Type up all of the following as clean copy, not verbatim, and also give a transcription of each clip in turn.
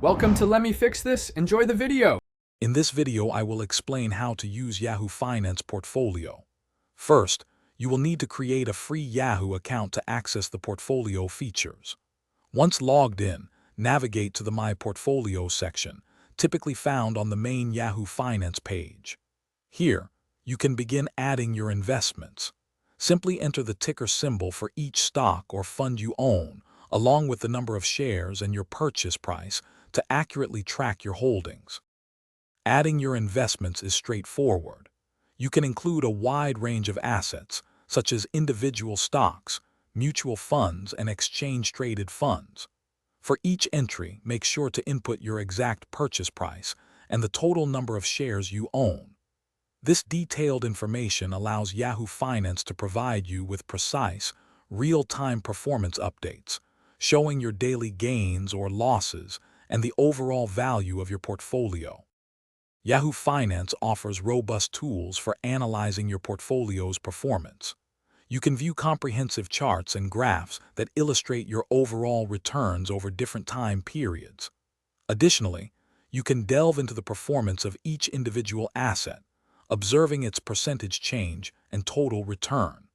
Welcome to Let Me Fix This. Enjoy the video. In this video, I will explain how to use Yahoo Finance Portfolio. First, you will need to create a free Yahoo account to access the portfolio features. Once logged in, navigate to the My Portfolio section, typically found on the main Yahoo Finance page. Here, you can begin adding your investments. Simply enter the ticker symbol for each stock or fund you own, along with the number of shares and your purchase price, to accurately track your holdings. Adding your investments is straightforward. You can include a wide range of assets, such as individual stocks, mutual funds, and exchange-traded funds. For each entry, make sure to input your exact purchase price and the total number of shares you own. This detailed information allows Yahoo Finance to provide you with precise, real-time performance updates, showing your daily gains or losses and the overall value of your portfolio. Yahoo Finance offers robust tools for analyzing your portfolio's performance. You can view comprehensive charts and graphs that illustrate your overall returns over different time periods. Additionally, you can delve into the performance of each individual asset, observing its percentage change and total return.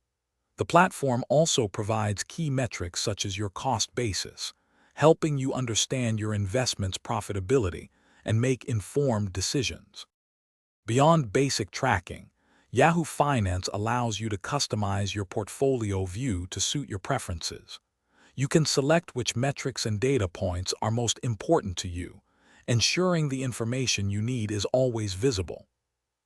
The platform also provides key metrics such as your cost basis, helping you understand your investment's profitability and make informed decisions. Beyond basic tracking, Yahoo Finance allows you to customize your portfolio view to suit your preferences. You can select which metrics and data points are most important to you, ensuring the information you need is always visible.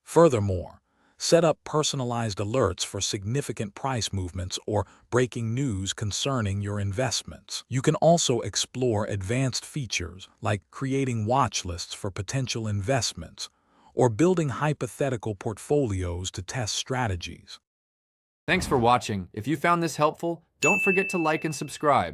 Furthermore, set up personalized alerts for significant price movements or breaking news concerning your investments. You can also explore advanced features like creating watch lists for potential investments or building hypothetical portfolios to test strategies. Thanks for watching. If you found this helpful, don't forget to like and subscribe.